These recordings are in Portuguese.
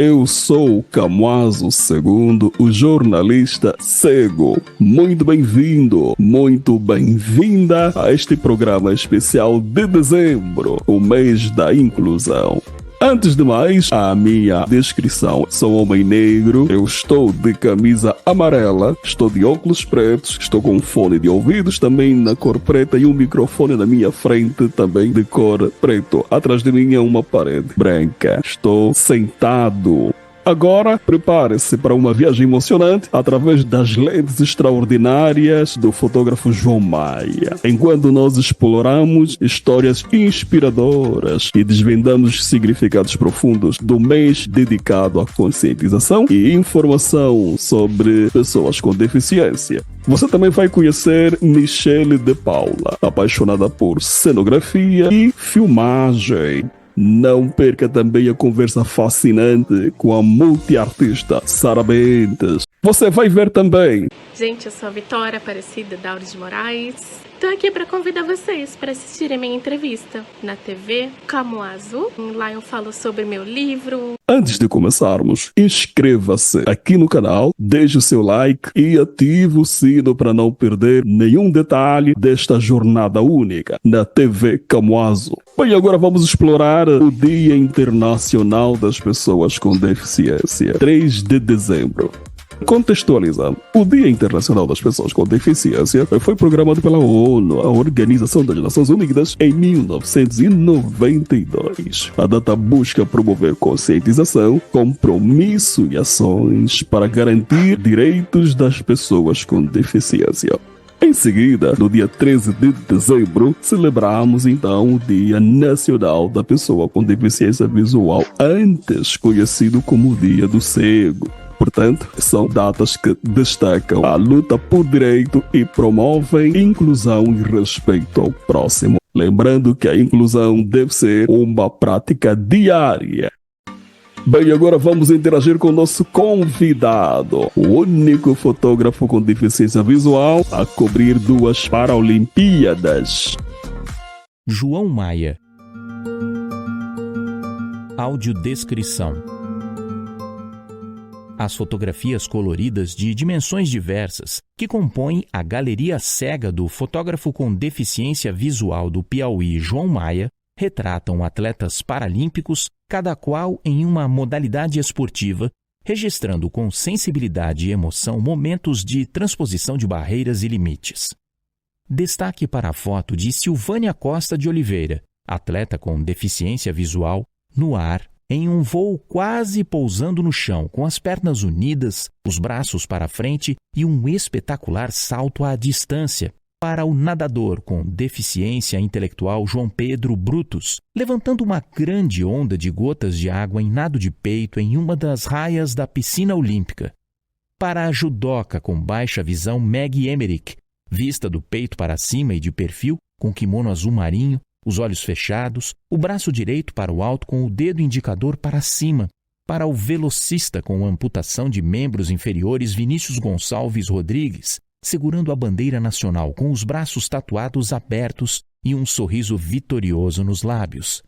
Eu sou Camuaso II, o jornalista cego. Muito bem-vindo, muito bem-vinda a este programa especial de dezembro, o mês da inclusão. Antes de mais, a minha descrição. Sou homem negro, eu estou de camisa amarela, estou de óculos pretos, estou com um fone de ouvidos também na cor preta e um microfone na minha frente também de cor preto. Atrás de mim é uma parede branca. Estou sentado. Agora, prepare-se para uma viagem emocionante através das lentes extraordinárias do fotógrafo João Maia, enquanto nós exploramos histórias inspiradoras e desvendamos significados profundos do mês dedicado à conscientização e informação sobre pessoas com deficiência. Você também vai conhecer Michele de Paula, apaixonada por cenografia e filmagem. Não perca também a conversa fascinante com a multiartista Sara Bentes. Você vai ver também. Gente, eu sou a Vitória Aparecida Dauro de Moraes. Estou aqui para convidar vocês para assistirem minha entrevista na TV Camuaso. Lá eu falo sobre meu livro. Antes de começarmos, inscreva-se aqui no canal, deixe o seu like e ative o sino para não perder nenhum detalhe desta jornada única na TV Camuaso. Bem, agora vamos explorar o Dia Internacional das Pessoas com Deficiência, 3 de dezembro. Contextualizando, o Dia Internacional das Pessoas com Deficiência foi programado pela ONU, a Organização das Nações Unidas, em 1992. A data busca promover conscientização, compromisso e ações para garantir direitos das pessoas com deficiência. Em seguida, no dia 13 de dezembro, celebramos então o Dia Nacional da Pessoa com Deficiência Visual, antes conhecido como o Dia do Cego. Portanto, são datas que destacam a luta por direito e promovem inclusão e respeito ao próximo. Lembrando que a inclusão deve ser uma prática diária. Bem, agora vamos interagir com o nosso convidado, o único fotógrafo com deficiência visual a cobrir 2 Paralimpíadas. João Maia. Audiodescrição. As fotografias coloridas de dimensões diversas, que compõem a galeria cega do fotógrafo com deficiência visual do Piauí, João Maia, retratam atletas paralímpicos, cada qual em uma modalidade esportiva, registrando com sensibilidade e emoção momentos de transposição de barreiras e limites. Destaque para a foto de Silvânia Costa de Oliveira, atleta com deficiência visual, no ar, em um voo quase pousando no chão, com as pernas unidas, os braços para frente e um espetacular salto à distância, para o nadador com deficiência intelectual João Pedro Brutus, levantando uma grande onda de gotas de água em nado de peito em uma das raias da piscina olímpica. Para a judoca com baixa visão Meg Emmerich, vista do peito para cima e de perfil, com kimono azul marinho, os olhos fechados, o braço direito para o alto com o dedo indicador para cima. Para o velocista com amputação de membros inferiores Vinícius Gonçalves Rodrigues, segurando a bandeira nacional com os braços tatuados abertos e um sorriso vitorioso nos lábios.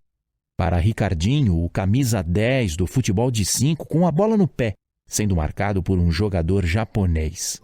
Para Ricardinho, o camisa 10 do futebol de 5 com a bola no pé, sendo marcado por um jogador japonês.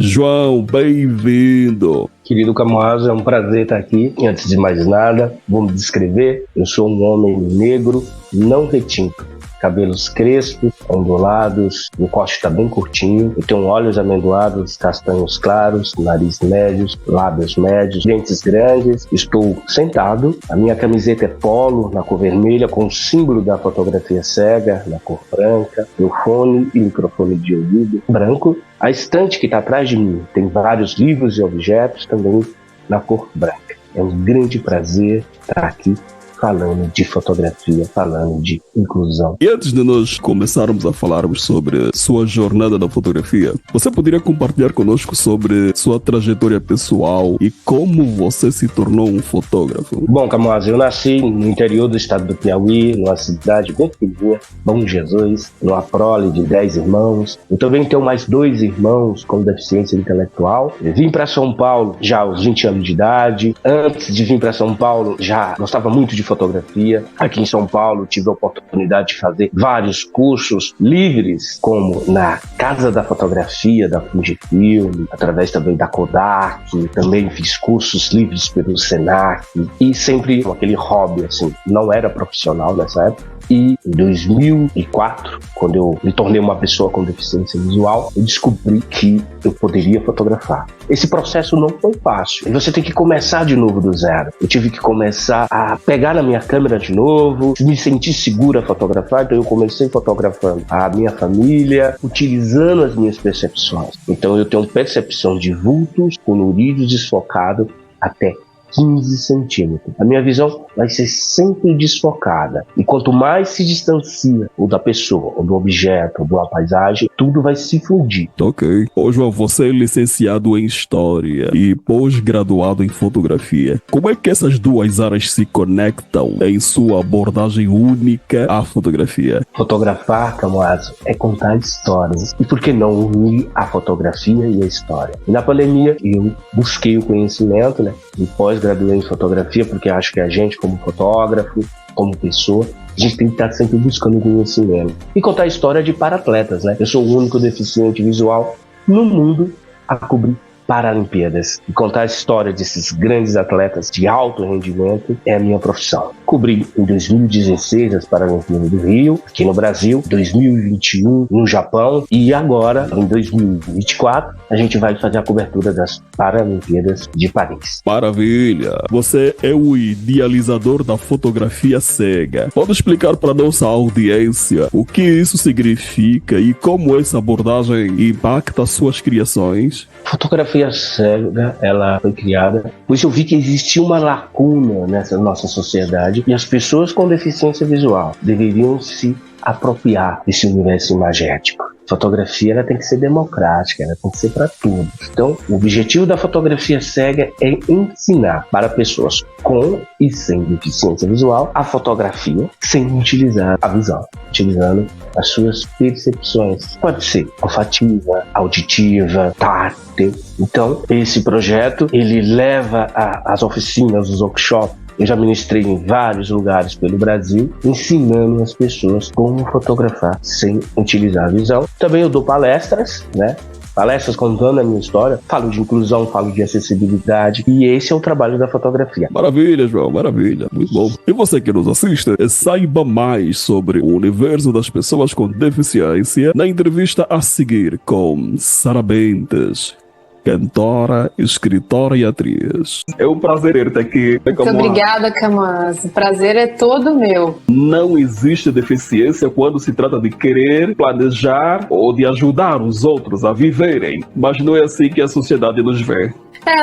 João, bem-vindo! Querido Camuaso, é um prazer estar aqui. E antes de mais nada, vou me descrever. Eu sou um homem negro, não retinto. Cabelos crespos, ondulados, o corte está bem curtinho. Eu tenho olhos amendoados, castanhos claros, nariz médios, lábios médios, dentes grandes. Estou sentado. A minha camiseta é polo, na cor vermelha, com o símbolo da fotografia cega, na cor branca. Meu fone e microfone de ouvido branco. A estante que está atrás de mim tem vários livros e objetos, também na cor branca. É um grande prazer estar aqui falando de fotografia, falando de inclusão. E antes de nós começarmos a falarmos sobre sua jornada na fotografia, você poderia compartilhar conosco sobre sua trajetória pessoal e como você se tornou um fotógrafo? Bom, Camuaso, eu nasci no interior do estado do Piauí, numa cidade bem pequenininha, Bom Jesus, numa prole de 10 irmãos. Eu também tenho mais 2 irmãos com deficiência intelectual. Eu vim para São Paulo já aos 20 anos de idade. Antes de vir para São Paulo, já gostava muito de fotografia. Aqui em São Paulo, tive a oportunidade de fazer vários cursos livres, como na Casa da Fotografia, da Fujifilm, através também da Kodak. Também fiz cursos livres pelo Senac e sempre com aquele hobby, assim, não era profissional nessa época. E em 2004, quando eu me tornei uma pessoa com deficiência visual, eu descobri que eu poderia fotografar. Esse processo não foi fácil. E você tem que começar de novo do zero. Eu tive que começar a pegar na minha câmera de novo, me sentir segura a fotografar. Então eu comecei fotografando a minha família, utilizando as minhas percepções. Então eu tenho percepção de vultos, coloridos, desfocados, até 15 centímetros. A minha visão vai ser sempre desfocada. E quanto mais se distancia ou da pessoa, ou do objeto, ou de uma paisagem, tudo vai se fundir. Ok. Ô João, você é licenciado em História e pós-graduado em Fotografia. Como é que essas duas áreas se conectam em sua abordagem única à fotografia? Fotografar, Camuaso, é contar histórias. E por que não unir a fotografia e a história? E na pandemia, eu busquei o conhecimento, né? E pós-graduei em fotografia, porque acho que a gente, como fotógrafo, como pessoa, a gente tem que estar sempre buscando conhecimento. E contar a história de paratletas, né? Eu sou o único deficiente visual no mundo a cobrir Paralimpíadas. E contar a história desses grandes atletas de alto rendimento é a minha profissão. Cobri em 2016 as Paralimpíadas do Rio, aqui no Brasil, 2021 no Japão e agora, em 2024, a gente vai fazer a cobertura das Paralimpíadas de Paris. Maravilha! Você é o idealizador da fotografia cega. Pode explicar para nossa audiência o que isso significa e como essa abordagem impacta suas criações? Fotografia cega, ela foi criada, pois eu vi que existia uma lacuna nessa nossa sociedade e as pessoas com deficiência visual deveriam se apropriar desse universo imagético. Fotografia, ela tem que ser democrática, ela tem que ser para todos. Então, o objetivo da fotografia cega é ensinar para pessoas com e sem deficiência visual a fotografia sem utilizar a visão, utilizando as suas percepções. Pode ser olfativa, auditiva, tátil. Então, esse projeto, ele leva às oficinas, os workshops. Eu já ministrei em vários lugares pelo Brasil, ensinando as pessoas como fotografar sem utilizar a visão. Também eu dou palestras, né? Palestras contando a minha história, falo de inclusão, falo de acessibilidade, e esse é o trabalho da fotografia. Maravilha, João, maravilha, muito bom. E você que nos assiste, saiba mais sobre o universo das pessoas com deficiência na entrevista a seguir com Sara Bentes, cantora, escritora e atriz. É um prazer ter-te aqui. Muito obrigada, Camuaso. O prazer é todo meu. Não existe deficiência quando se trata de querer, planejar ou de ajudar os outros a viverem. Mas não é assim que a sociedade nos vê.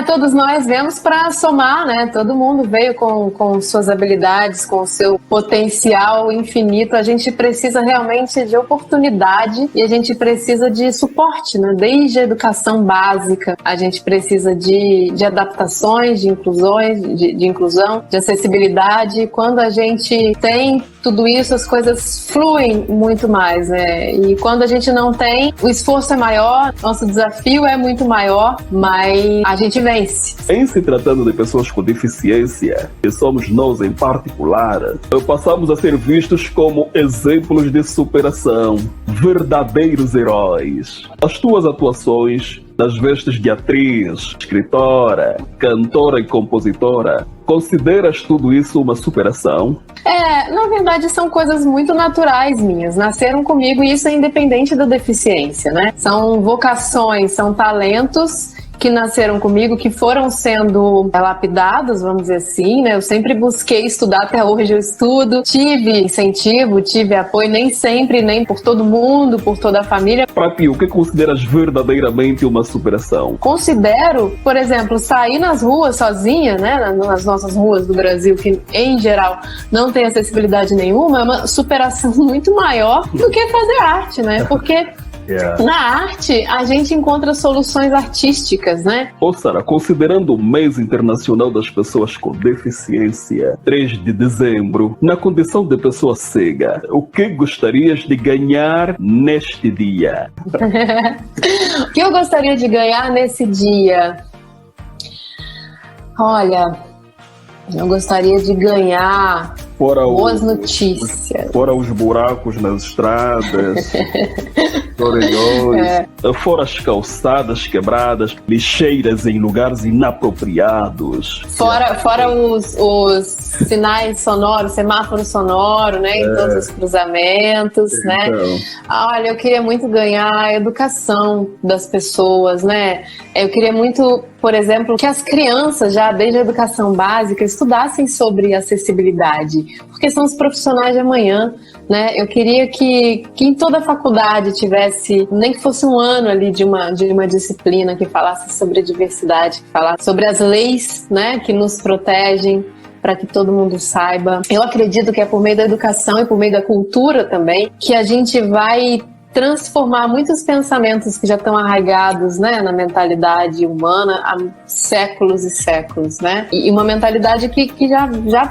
Todos nós vemos para somar, né? Todo mundo veio com suas habilidades, com o seu potencial infinito. A gente precisa realmente de oportunidade e a gente precisa de suporte, né? Desde a educação básica, a gente precisa de adaptações, de inclusões, de inclusão, de acessibilidade. Quando a gente tem tudo isso, as coisas fluem muito mais, né? E quando a gente não tem, o esforço é maior, nosso desafio é muito maior, mas a gente vence. Em se tratando de pessoas com deficiência, que somos nós em particular, passamos a ser vistos como exemplos de superação, verdadeiros heróis. As tuas atuações nas vestes de atriz, escritora, cantora e compositora, consideras tudo isso uma superação? Na verdade são coisas muito naturais minhas, nasceram comigo e isso é independente da deficiência, né? São vocações, são talentos que nasceram comigo, que foram sendo lapidados, vamos dizer assim, né? Eu sempre busquei estudar, até hoje eu estudo, tive incentivo, tive apoio, nem sempre, nem por todo mundo, por toda a família. Para ti, o que consideras verdadeiramente uma superação? Considero, por exemplo, sair nas ruas sozinha, né? Nas nossas ruas do Brasil, que em geral não tem acessibilidade nenhuma, é uma superação muito maior do que fazer arte, né? Porque na arte, a gente encontra soluções artísticas, né? Ô Sara, considerando o mês internacional das pessoas com deficiência, 3 de dezembro, na condição de pessoa cega, o que gostarias de ganhar neste dia? O que eu gostaria de ganhar nesse dia? Olha, eu gostaria de ganhar boas notícias. Fora os buracos nas estradas, orelhões, fora as calçadas quebradas, lixeiras em lugares inapropriados. Fora os sinais sonoros, semáforo sonoro, né, em todos os cruzamentos, né? Olha, eu queria muito ganhar a educação das pessoas, né? Eu queria muito, por exemplo, que as crianças já desde a educação básica estudassem sobre acessibilidade, porque são os profissionais de amanhã, né? Eu queria que em toda a faculdade tivesse, nem que fosse um ano ali de uma disciplina que falasse sobre diversidade, que falasse sobre as leis, né, que nos protegem, para que todo mundo saiba. Eu acredito que é por meio da educação e por meio da cultura também que a gente vai transformar muitos pensamentos que já estão arraigados, né, na mentalidade humana há séculos e séculos, né? E uma mentalidade que já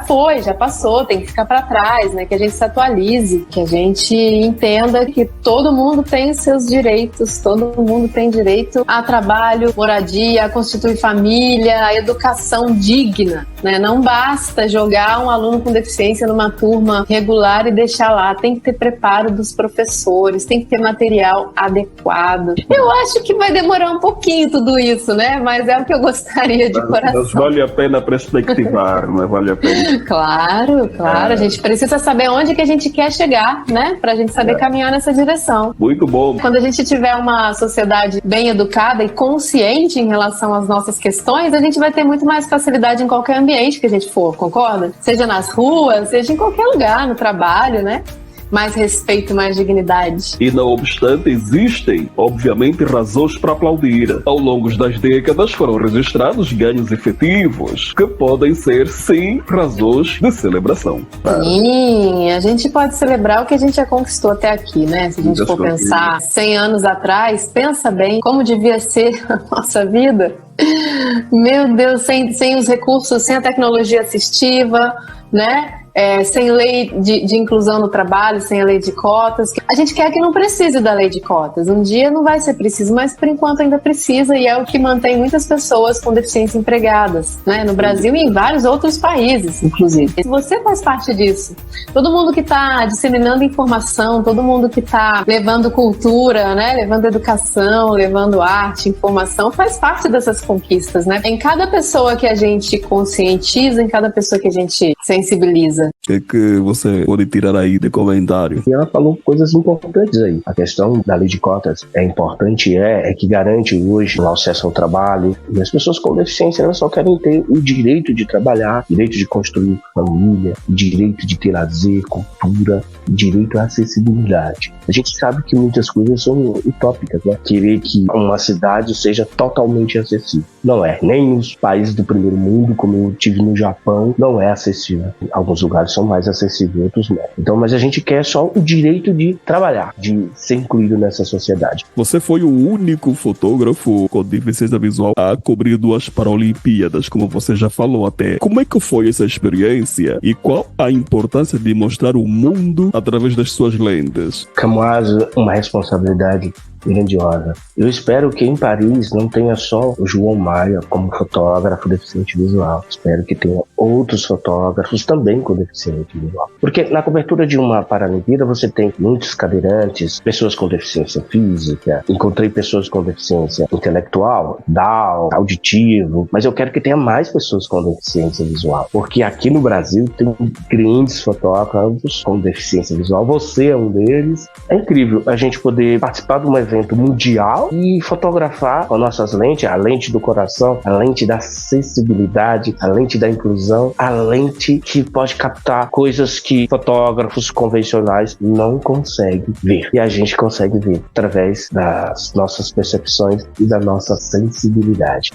passou, tem que ficar para trás, né? Que a gente se atualize, que a gente entenda que todo mundo tem os seus direitos, todo mundo tem direito a trabalho, moradia, a constituir família, a educação digna, né? Não basta jogar um aluno com deficiência numa turma regular e deixar lá, tem que ter preparo dos professores, tem que ter material adequado. Eu acho que vai demorar um pouquinho tudo isso, né? Mas é o que eu gostaria de coração. Mas vale a pena perspectivar, não é? Vale a pena. Claro. A gente precisa saber onde que a gente quer chegar, né? Pra gente saber caminhar nessa direção. Muito bom. Quando a gente tiver uma sociedade bem educada e consciente em relação às nossas questões, a gente vai ter muito mais facilidade em qualquer ambiente que a gente for, concorda? Seja nas ruas, seja em qualquer lugar, no trabalho, né? Mais respeito, mais dignidade. E não obstante, existem, obviamente, razões para aplaudir. Ao longo das décadas foram registrados ganhos efetivos, que podem ser, sim, razões de celebração. Sim, a gente pode celebrar o que a gente já conquistou até aqui, né? Se a gente for pensar 100 anos atrás, pensa bem como devia ser a nossa vida. Meu Deus, sem os recursos, sem a tecnologia assistiva, né? Sem lei de inclusão no trabalho, sem a lei de cotas. A gente quer que não precise da lei de cotas. Um dia não vai ser preciso, mas por enquanto ainda precisa, e é o que mantém muitas pessoas com deficiência empregadas, né? No Brasil e em vários outros países, inclusive. Você faz parte disso. Todo mundo que está disseminando informação, todo mundo que está levando cultura, né? Levando educação, levando arte, informação, faz parte dessas conquistas, né? Em cada pessoa que a gente conscientiza, em cada pessoa que a gente sensibiliza. O que você pode tirar aí de comentário? E ela falou coisas importantes aí. A questão da lei de cotas é importante, é que garante hoje o acesso ao trabalho. E as pessoas com deficiência, elas só querem ter o direito de trabalhar, direito de construir família, direito de ter lazer, cultura, direito à acessibilidade. A gente sabe que muitas coisas são utópicas, né? Querer que uma cidade seja totalmente acessível. Não é. Nem nos países do primeiro mundo, como eu tive no Japão, não é acessível. Alguns lugares são mais acessíveis, outros não. Então, mas a gente quer só o direito de trabalhar, de ser incluído nessa sociedade. Você foi o único fotógrafo com deficiência visual a cobrir 2 Paralimpíadas, como você já falou até. Como é que foi essa experiência e qual a importância de mostrar o mundo através das suas lentes? Camuaso, uma responsabilidade grandiosa. Eu espero que em Paris não tenha só o João Maia como fotógrafo deficiente visual. Espero que tenha outros fotógrafos também com deficiente visual. Porque na cobertura de uma Paralimpíada você tem muitos cadeirantes, pessoas com deficiência física, encontrei pessoas com deficiência intelectual, Down, auditivo, mas eu quero que tenha mais pessoas com deficiência visual. Porque aqui no Brasil tem grandes fotógrafos com deficiência visual. Você é um deles. É incrível a gente poder participar de um evento evento mundial e fotografar com nossas lentes, a lente do coração, a lente da acessibilidade, a lente da inclusão, a lente que pode captar coisas que fotógrafos convencionais não conseguem ver. E a gente consegue ver através das nossas percepções e da nossa sensibilidade.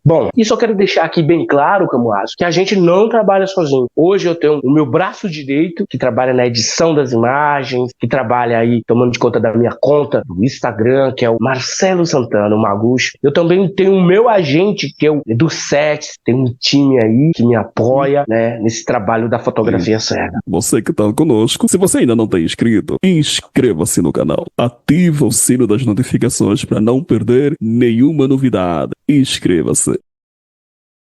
Bom, isso eu quero deixar aqui bem claro, Camuaso, que a gente não trabalha sozinho. Hoje eu tenho o meu braço direito, que trabalha na edição das imagens, que trabalha aí tomando de conta da minha conta do Instagram, que é o Marcelo Santana, o Magucho. Eu também tenho o meu agente, que é o Edu Sete, tem um time aí que me apoia, né, nesse trabalho da fotografia cega. Você que está conosco, se você ainda não está inscrito, inscreva-se no canal. Ativa o sino das notificações para não perder nenhuma novidade. Inscreva-se.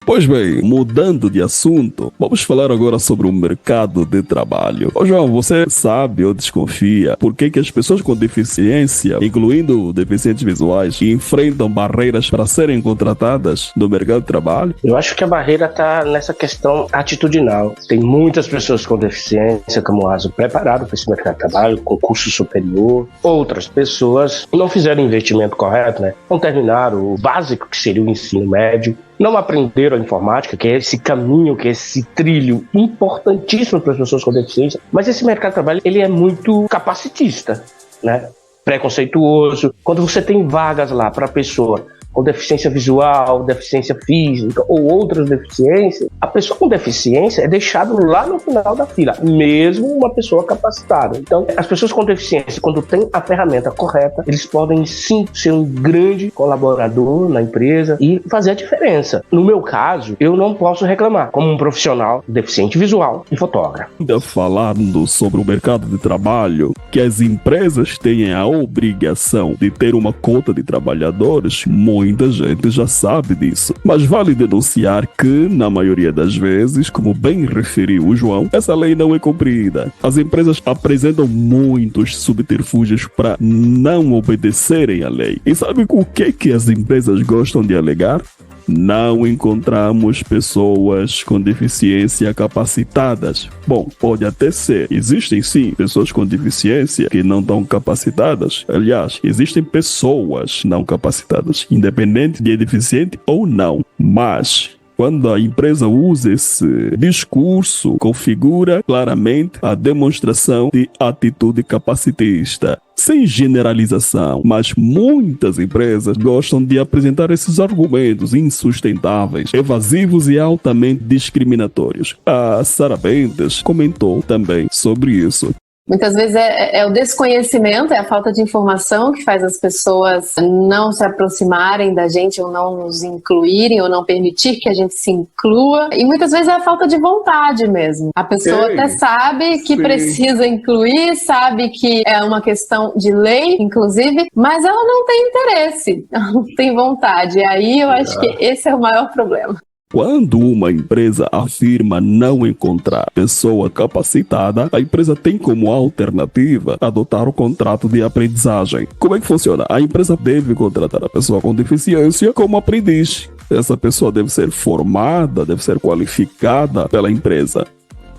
Pois bem, mudando de assunto, vamos falar agora sobre o mercado de trabalho. Ô João, você sabe ou desconfia por que as pessoas com deficiência, incluindo deficientes visuais, enfrentam barreiras para serem contratadas no mercado de trabalho? Eu acho que a barreira está nessa questão atitudinal. Tem muitas pessoas com deficiência, Camuaso, preparadas para esse mercado de trabalho, com curso superior. Outras pessoas não fizeram o investimento correto, né? Não terminaram o básico, que seria o ensino médio. Não aprenderam a informática, que é esse caminho, que é esse trilho importantíssimo para as pessoas com deficiência. Mas esse mercado de trabalho, ele é muito capacitista, né? Preconceituoso. Quando você tem vagas lá para a pessoa com deficiência visual, deficiência física ou outras deficiências, a pessoa com deficiência é deixada lá no final da fila, mesmo uma pessoa capacitada. Então, as pessoas com deficiência, quando tem a ferramenta correta, eles podem sim ser um grande colaborador na empresa e fazer a diferença. No meu caso, eu não posso reclamar, como um profissional deficiente visual e fotógrafo. Ainda falando sobre o mercado de trabalho, que as empresas têm a obrigação de ter uma cota de trabalhadores, muita gente já sabe disso. Mas vale denunciar que, na maioria das vezes, como bem referiu o João, essa lei não é cumprida. As empresas apresentam muitos subterfúgios para não obedecerem à lei. E sabe o que as empresas gostam de alegar? Não encontramos pessoas com deficiência capacitadas. Bom, pode até ser. Existem sim pessoas com deficiência que não estão capacitadas. Aliás, existem pessoas não capacitadas, independente de deficiente ou não. Mas quando a empresa usa esse discurso, configura claramente a demonstração de atitude capacitista. Sem generalização, mas muitas empresas gostam de apresentar esses argumentos insustentáveis, evasivos e altamente discriminatórios. A Sara Bentes comentou também sobre isso. Muitas vezes é o desconhecimento, é a falta de informação que faz as pessoas não se aproximarem da gente ou não nos incluírem ou não permitir que a gente se inclua. E muitas vezes é a falta de vontade mesmo. A pessoa até sabe que precisa incluir, sabe que é uma questão de lei, inclusive, mas ela não tem interesse, ela não tem vontade. E aí eu acho que esse é o maior problema. Quando uma empresa afirma não encontrar pessoa capacitada, a empresa tem como alternativa adotar o contrato de aprendizagem. Como é que funciona? A empresa deve contratar a pessoa com deficiência como aprendiz. Essa pessoa deve ser formada, deve ser qualificada pela empresa.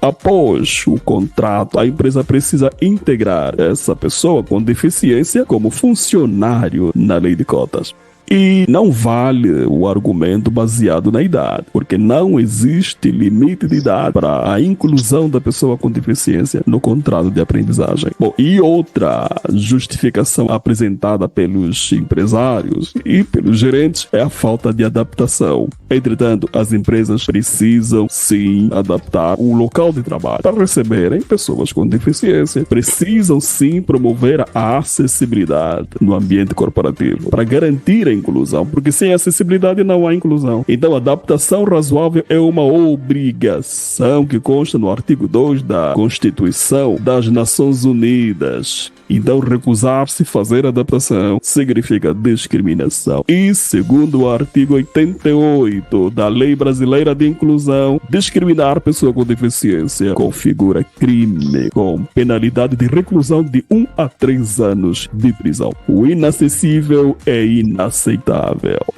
Após o contrato, a empresa precisa integrar essa pessoa com deficiência como funcionário na lei de cotas. E não vale o argumento baseado na idade, porque não existe limite de idade para a inclusão da pessoa com deficiência no contrato de aprendizagem. Bom, e outra justificação apresentada pelos empresários e pelos gerentes é a falta de adaptação. Entretanto, as empresas precisam sim adaptar o local de trabalho para receberem pessoas com deficiência. Precisam sim promover a acessibilidade no ambiente corporativo para garantir a inclusão, porque sem acessibilidade não há inclusão. Então, adaptação razoável é uma obrigação que consta no artigo 2 da Constituição das Nações Unidas. Então, recusar-se a fazer adaptação significa discriminação. E, segundo o artigo 88 da Lei Brasileira de Inclusão, discriminar pessoa com deficiência configura crime, com penalidade de reclusão de 1 a 3 anos de prisão. O inacessível é inaceitável.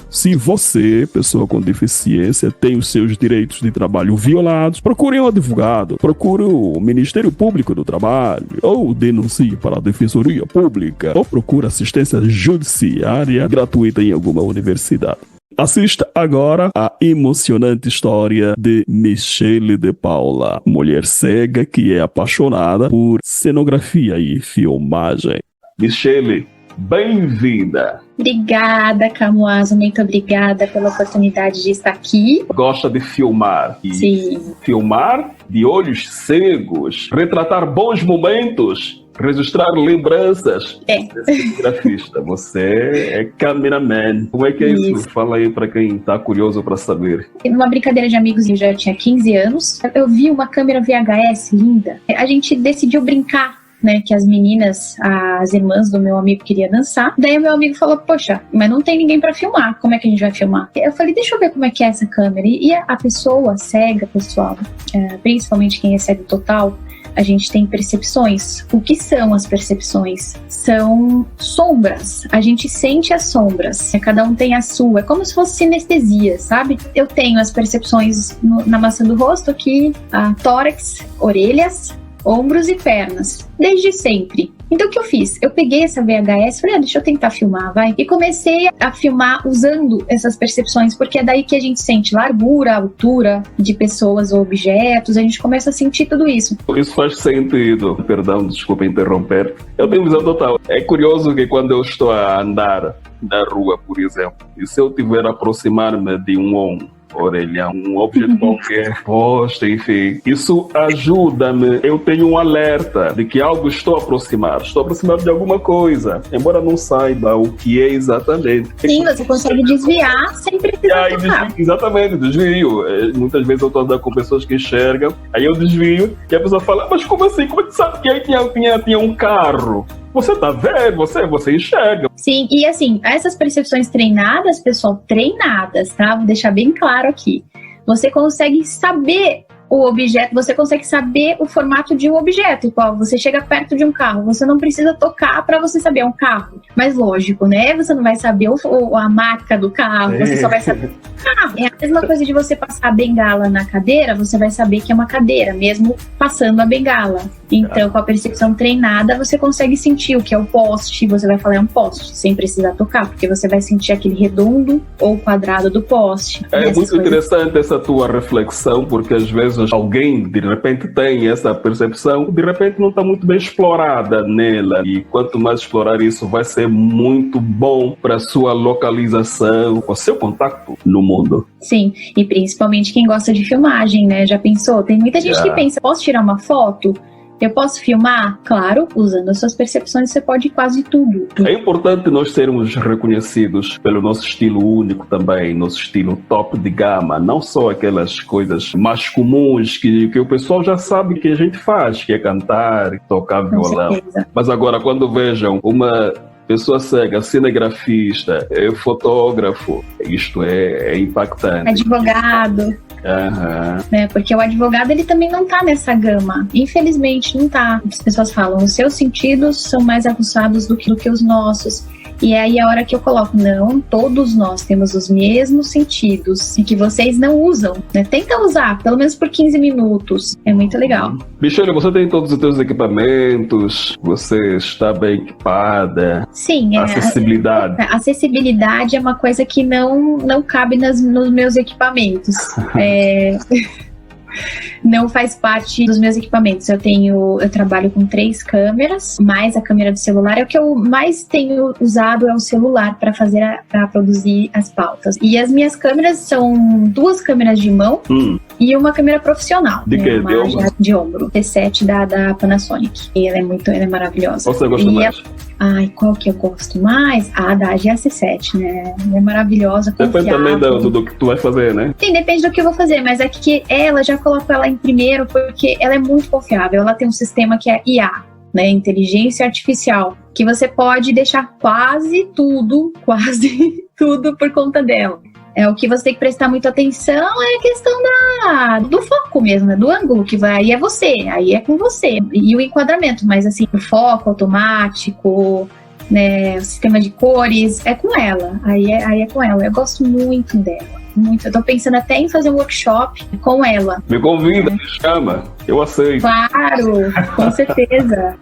Se você, pessoa com deficiência, tem os seus direitos de trabalho violados, procure um advogado, procure o Ministério Público do Trabalho ou denuncie para a Defensoria defensoria pública ou procura assistência judiciária gratuita em alguma universidade. Assista agora a emocionante história de Michele de Paula, mulher cega que é apaixonada por cenografia e filmagem. Michele, bem-vinda! Obrigada, Camuaso, muito obrigada pela oportunidade de estar aqui. Gosta de filmar? Sim. Filmar de olhos cegos, retratar bons momentos, registrar lembranças. Cinegrafista, você é cameraman. Como é que é isso? Fala aí para quem está curioso para saber. Numa brincadeira de amigos, eu já tinha 15 anos, eu vi uma câmera VHS linda. A gente decidiu brincar, né, que as meninas, as irmãs do meu amigo queriam dançar. Daí o meu amigo falou, poxa, mas não tem ninguém pra filmar, como é que a gente vai filmar? Eu falei, deixa eu ver como é que é essa câmera. E a pessoa cega, pessoal, principalmente quem é cego total, a gente tem percepções. O que são as percepções? São sombras. A gente sente as sombras. Cada um tem a sua. É como se fosse sinestesia, sabe? Eu tenho as percepções na maçã do rosto aqui, tórax, orelhas, ombros e pernas, desde sempre. Então o que eu fiz? Eu peguei essa VHS, falei, deixa eu tentar filmar, vai. E comecei a filmar usando essas percepções, porque é daí que a gente sente largura, altura de pessoas ou objetos, a gente começa a sentir tudo isso. Isso faz sentido. Perdão, desculpa interromper. Eu tenho visão total. É curioso que quando eu estou a andar na rua, por exemplo, e se eu tiver a aproximar-me de um orelhão, um objeto qualquer, posto, enfim. Isso ajuda-me. Eu tenho um alerta de que algo estou aproximado de alguma coisa, embora não saiba o que é exatamente. Sim, você consegue desviar sem precisar tocar. Exatamente, desvio. Muitas vezes eu estou andando com pessoas que enxergam, aí eu desvio e a pessoa fala, mas como assim? Como é que sabe que aí tinha um carro? Você tá vendo, você enxerga. Sim, e assim, essas percepções treinadas, pessoal, treinadas, tá? Vou deixar bem claro aqui. Você consegue saber o objeto, você consegue saber o formato de um objeto. Igual você chega perto de um carro, você não precisa tocar para você saber, é um carro. Mas lógico, né? Você não vai saber a marca do carro, você só vai saber o carro. É a mesma coisa de você passar a bengala na cadeira, você vai saber que é uma cadeira, mesmo passando a bengala. Então, com a percepção treinada, você consegue sentir o que é o poste, você vai falar é um poste, sem precisar tocar, porque você vai sentir aquele redondo ou quadrado do poste. É muito interessante essa tua reflexão, porque às vezes alguém, de repente, tem essa percepção, de repente não está muito bem explorada nela, e quanto mais explorar isso, vai ser muito bom para a sua localização, o seu contato no mundo. Sim, e principalmente quem gosta de filmagem, né? Já pensou? Tem muita gente que pensa, posso tirar uma foto? Eu posso filmar? Claro, usando as suas percepções você pode quase tudo. É importante nós sermos reconhecidos pelo nosso estilo único também, nosso estilo top de gama, não só aquelas coisas mais comuns que o pessoal já sabe que a gente faz, que é cantar, tocar violão. Certeza. Mas agora, quando vejam uma pessoa cega, cinegrafista, fotógrafo, isto é impactante. Advogado. Né? Porque o advogado ele também não tá nessa gama, infelizmente não tá. As pessoas falam, os seus sentidos são mais aguçados do que os nossos. E aí a hora que eu coloco, não, todos nós temos os mesmos sentidos e que vocês não usam, né? Tenta usar, pelo menos por 15 minutos, é muito legal. Michele, você tem todos os seus equipamentos, você está bem equipada. Sim, acessibilidade. Acessibilidade é uma coisa que não cabe nos meus equipamentos. Não faz parte dos meus equipamentos. Eu trabalho com 3 câmeras, mais a câmera do celular. É o que eu mais tenho usado, é o celular para produzir as pautas. E as minhas câmeras são 2 câmeras de mão e uma câmera profissional. De quê? De ombro? De ombro. T7 da Panasonic. E ela é maravilhosa. Qual você gosta mais? Qual que eu gosto mais? Da GS7, né? Ela é maravilhosa, confiável. Depende também do que tu vai fazer, né? Sim, depende do que eu vou fazer, mas é que ela, já coloco ela em primeiro porque ela é muito confiável. Ela tem um sistema que é IA, né? Inteligência Artificial, que você pode deixar quase tudo por conta dela. O que você tem que prestar muita atenção é a questão do foco mesmo, né? Do ângulo que vai, aí é você, aí é com você. E o enquadramento, mas assim, o foco automático, né? O sistema de cores, é com ela. Aí é com ela. Eu gosto muito dela. Muito. Eu tô pensando até em fazer um workshop com ela. Me convida, me chama. Eu aceito. Claro, com certeza.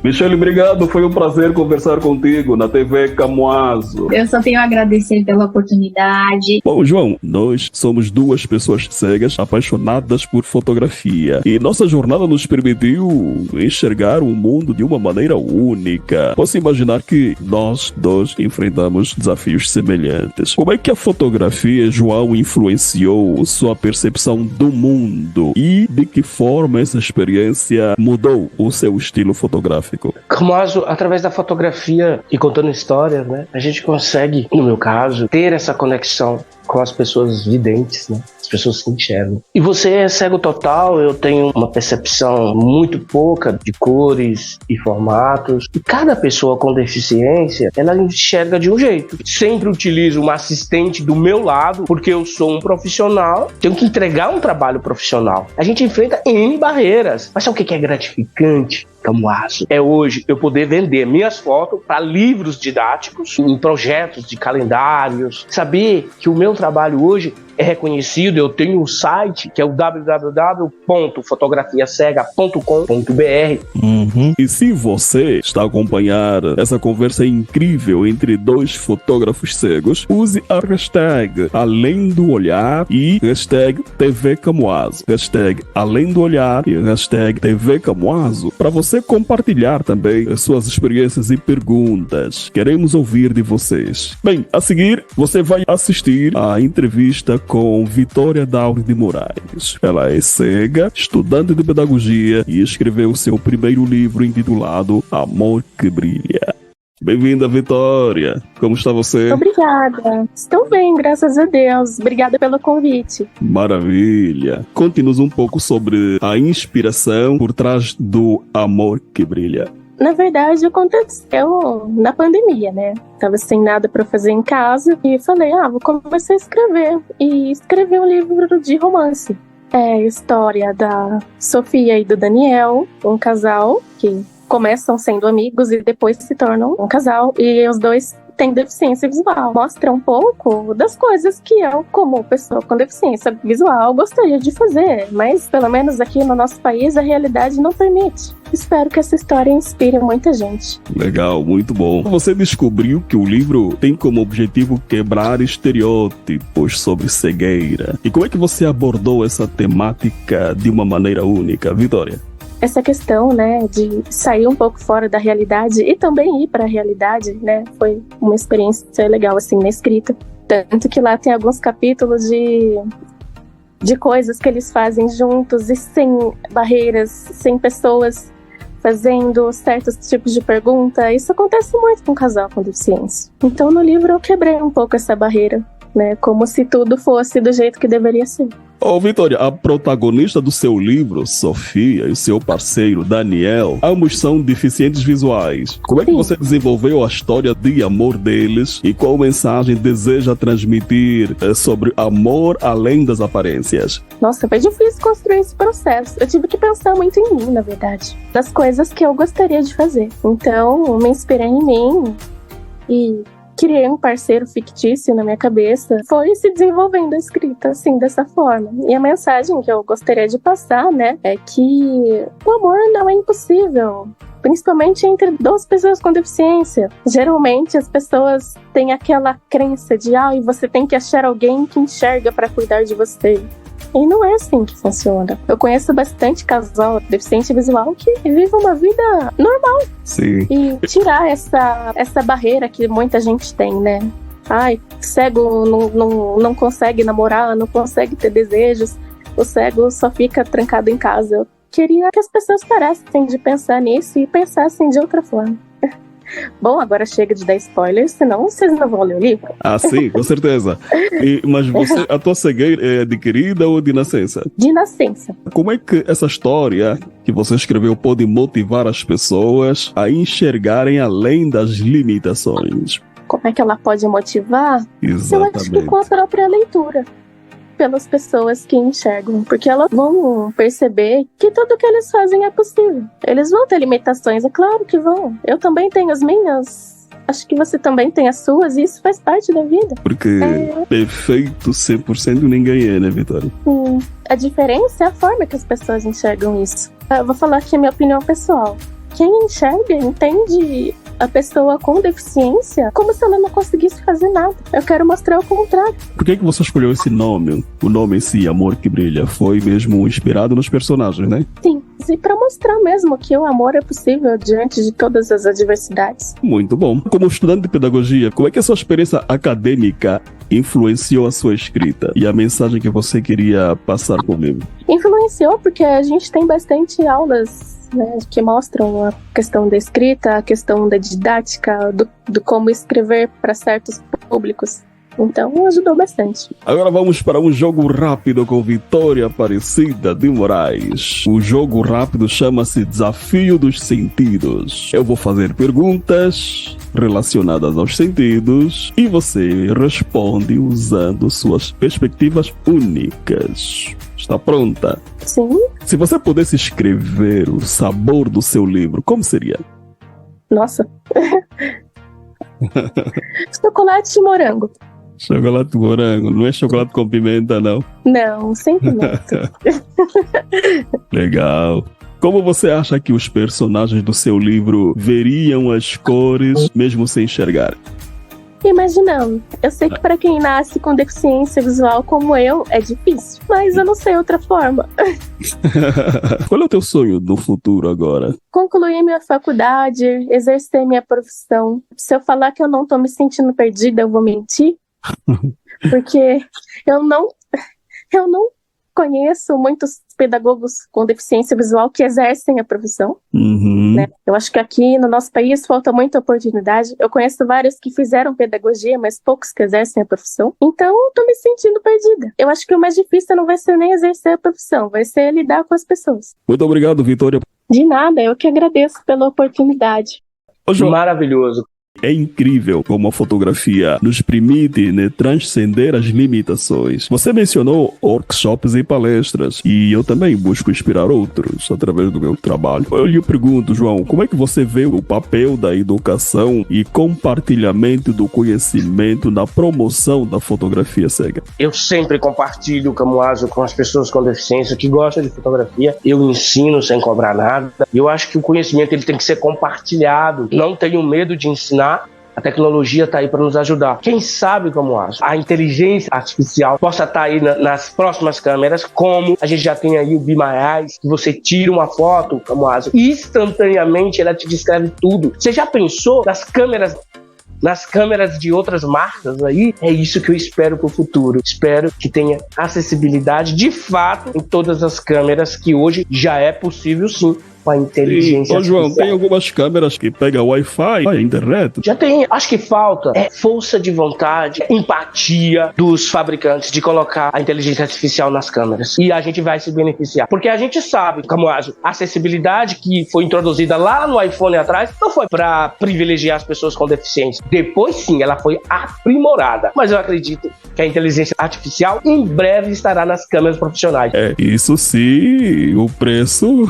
Michele, obrigado. Foi um prazer conversar contigo na TV Camoaso. Eu só tenho a agradecer pela oportunidade. Bom, João, nós somos duas pessoas cegas apaixonadas por fotografia e nossa jornada nos permitiu enxergar o mundo de uma maneira única. Posso imaginar que nós dois enfrentamos desafios semelhantes. Como é que a fotografia, João, influenciou sua percepção do mundo e de que forma essa experiência mudou o seu estilo fotográfico? Camoaso, através da fotografia e contando histórias, né, a gente consegue, no meu caso, ter essa conexão com as pessoas videntes, né? As pessoas que enxergam. E você é cego total, eu tenho uma percepção muito pouca de cores e formatos. E cada pessoa com deficiência, ela enxerga de um jeito. Sempre utilizo uma assistente do meu lado, porque eu sou um profissional, tenho que entregar um trabalho profissional. A gente enfrenta N barreiras. Mas sabe o que é gratificante? Camoaso, é hoje eu poder vender minhas fotos para livros didáticos, em projetos de calendários, saber que o meu trabalho hoje é reconhecido. Eu tenho um site que é o www.fotografiacega.com.br. E se você está a acompanhar essa conversa incrível entre dois fotógrafos cegos, use a hashtag Além do Olhar e hashtag TV Camoaso. Hashtag Além do Olhar e hashtag TV Camoaso para você compartilhar também as suas experiências e perguntas. Queremos ouvir de vocês. Bem, a seguir você vai assistir a entrevista com Vitória Dauri de Moraes. Ela é cega, estudante de pedagogia e escreveu seu primeiro livro intitulado Amor que Brilha. Bem-vinda, Vitória. Como está você? Obrigada. Estou bem, graças a Deus. Obrigada pelo convite. Maravilha. Conte-nos um pouco sobre a inspiração por trás do Amor que Brilha. Na verdade, aconteceu na pandemia, né? Tava sem nada para fazer em casa e falei, vou começar a escrever. E escrevi um livro de romance. É a história da Sofia e do Daniel, um casal que começam sendo amigos e depois se tornam um casal. E os dois têm deficiência visual. Mostra um pouco das coisas que eu, como pessoa com deficiência visual, gostaria de fazer. Mas, pelo menos aqui no nosso país, a realidade não permite. Espero que essa história inspire muita gente. Legal, muito bom. Você descobriu que o livro tem como objetivo quebrar estereótipos sobre cegueira. E como é que você abordou essa temática de uma maneira única, Vitória? Essa questão, né, de sair um pouco fora da realidade e também ir para a realidade, né, foi uma experiência legal, assim, na escrita. Tanto que lá tem alguns capítulos de coisas que eles fazem juntos e sem barreiras, sem pessoas fazendo certos tipos de pergunta. Isso acontece muito com um casal com deficiência. Então, no livro, eu quebrei um pouco essa barreira, né, como se tudo fosse do jeito que deveria ser. Vitória, a protagonista do seu livro, Sofia, e o seu parceiro, Daniel, ambos são deficientes visuais. Como é que você desenvolveu a história de amor deles e qual mensagem deseja transmitir sobre amor além das aparências? Nossa, foi difícil construir esse processo. Eu tive que pensar muito em mim, na verdade, das coisas que eu gostaria de fazer. Então, me inspirei em mim e criei um parceiro fictício na minha cabeça. Foi se desenvolvendo a escrita, assim, dessa forma. E a mensagem que eu gostaria de passar, né, é que o amor não é impossível. Principalmente entre duas pessoas com deficiência. Geralmente as pessoas têm aquela crença de e você tem que achar alguém que enxerga para cuidar de você. E não é assim que funciona. Eu conheço bastante casal deficiente visual que vive uma vida normal. Sim. E tirar essa barreira que muita gente tem, né? Cego não consegue namorar, não consegue ter desejos. O cego só fica trancado em casa. Eu queria que as pessoas parassem de pensar nisso e pensassem de outra forma. Bom, agora chega de dar spoilers, senão vocês não vão ler o livro. Sim, com certeza. Mas a tua cegueira é adquirida ou de nascença? De nascença. Como é que essa história que você escreveu pode motivar as pessoas a enxergarem além das limitações? Como é que ela pode motivar? Exatamente. Eu acho que com a própria leitura. Pelas pessoas que enxergam, porque elas vão perceber que tudo que eles fazem é possível. Eles vão ter limitações, é claro que vão. Eu também tenho as minhas, acho que você também tem as suas, e isso faz parte da vida. Porque perfeito 100% ninguém é, né, Vitória? A diferença é a forma que as pessoas enxergam isso. Eu vou falar aqui a minha opinião pessoal. quem enxerga entende a pessoa com deficiência como se ela não conseguisse fazer nada. Eu quero mostrar o contrário. Por que você escolheu esse nome? O nome em si, Amor que Brilha, foi mesmo inspirado nos personagens, né? Sim, e para mostrar mesmo que o amor é possível diante de todas as adversidades. Muito bom. Como estudante de pedagogia, como é que a sua experiência acadêmica influenciou a sua escrita e a mensagem que você queria passar com o livro? Influenciou porque a gente tem bastante aulas, né, que mostram a questão da escrita, a questão da didática, do como escrever para certos públicos. Então, ajudou bastante. Agora vamos para um jogo rápido com Vitória Aparecida de Moraes. O jogo rápido chama-se Desafio dos Sentidos. Eu vou fazer perguntas relacionadas aos sentidos e você responde usando suas perspectivas únicas. Está pronta? Sim. Se você pudesse escrever o sabor do seu livro, como seria? Nossa. Chocolate de morango. Chocolate de morango. Não é chocolate com pimenta, não? Não, sem pimenta. Legal. Como você acha que os personagens do seu livro veriam as cores mesmo sem enxergar? Imaginando. Eu sei que para quem nasce com deficiência visual como eu, é difícil. Mas eu não sei outra forma. Qual é o teu sonho no futuro agora? Concluir minha faculdade, exercer minha profissão. Se eu falar que eu não tô me sentindo perdida, eu vou mentir. Porque eu não conheço muitos pedagogos com deficiência visual que exercem a profissão. Né? Eu acho que aqui no nosso país falta muita oportunidade. Eu conheço vários que fizeram pedagogia, mas poucos que exercem a profissão. Então, eu tô me sentindo perdida. Eu acho que o mais difícil não vai ser nem exercer a profissão, vai ser lidar com as pessoas. Muito obrigado, Vitória. De nada, eu que agradeço pela oportunidade. Maravilhoso. É incrível como a fotografia nos permite, né, transcender as limitações. Você mencionou workshops e palestras, e eu também busco inspirar outros através do meu trabalho. Eu lhe pergunto, João, como é que você vê o papel da educação e compartilhamento do conhecimento na promoção da fotografia cega? Eu sempre compartilho o Camuaso com as pessoas com deficiência que gostam de fotografia. Eu ensino sem cobrar nada. Eu acho que o conhecimento ele tem que ser compartilhado. Não tenho medo de ensinar. A tecnologia está aí para nos ajudar. Quem sabe, Camuaso, a inteligência artificial possa estar aí nas próximas câmeras, como a gente já tem aí o Be My Eyes, que você tira uma foto, Camuaso, e instantaneamente ela te descreve tudo. Você já pensou nas câmeras de outras marcas aí? É isso que eu espero para o futuro. Espero que tenha acessibilidade de fato em todas as câmeras, que hoje já é possível sim, com a inteligência artificial. João, tem algumas câmeras que pegam Wi-Fi, a internet? Já tem. Acho que falta força de vontade, empatia dos fabricantes de colocar a inteligência artificial nas câmeras. E a gente vai se beneficiar. Porque a gente sabe, Camuaso, a acessibilidade que foi introduzida lá no iPhone atrás não foi para privilegiar as pessoas com deficiência. Depois sim, ela foi aprimorada. Mas eu acredito que a inteligência artificial em breve estará nas câmeras profissionais. Isso sim, o preço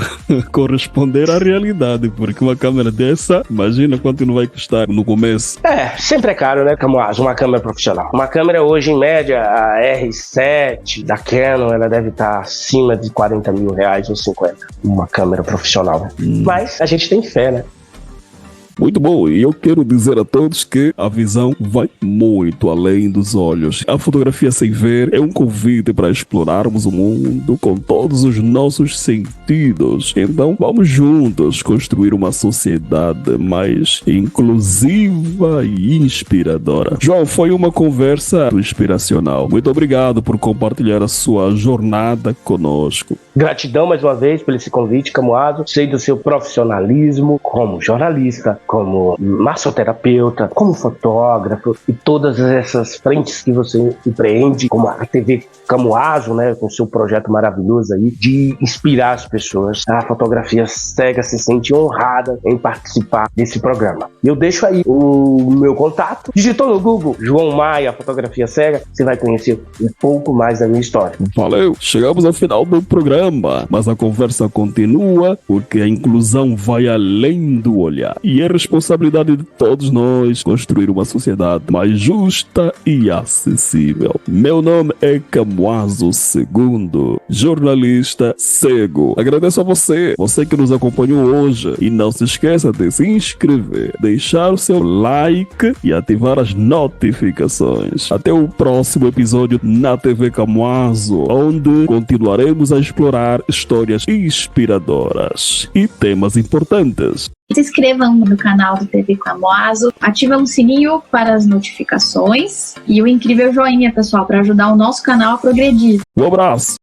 corresponder à realidade, porque uma câmera dessa, imagina quanto não vai custar no começo. Sempre é caro, né, Camuaso, uma câmera profissional. Uma câmera hoje, em média, a R7 da Canon, ela deve estar acima de 40 mil reais ou 50. Uma câmera profissional. Mas a gente tem fé, né? Muito bom, e eu quero dizer a todos que a visão vai muito além dos olhos. A fotografia sem ver é um convite para explorarmos o mundo com todos os nossos sentidos. Então vamos juntos construir uma sociedade mais inclusiva e inspiradora. João, foi uma conversa inspiracional. Muito obrigado por compartilhar a sua jornada conosco. Gratidão mais uma vez por esse convite, Camuaso. Sei do seu profissionalismo como jornalista, como massoterapeuta, como fotógrafo e todas essas frentes que você empreende, como a TV Camuaso, né, com seu projeto maravilhoso aí de inspirar as pessoas. A fotografia cega se sente honrada em participar desse programa. Eu deixo aí o meu contato. Digitou no Google João Maia, fotografia cega, você vai conhecer um pouco mais da minha história. Valeu, chegamos ao final do programa. programa, mas a conversa continua porque a inclusão vai além do olhar. E é responsabilidade de todos nós construir uma sociedade mais justa e acessível. Meu nome é Camuazo II, jornalista cego. Agradeço a você que nos acompanhou hoje. E não se esqueça de se inscrever, deixar o seu like e ativar as notificações. Até o próximo episódio na TV Camuazo, onde continuaremos a explorar histórias inspiradoras e temas importantes. Se inscrevam no canal do TV Camuazo, ativa o sininho para as notificações e o incrível joinha, pessoal, para ajudar o nosso canal a progredir. Um abraço!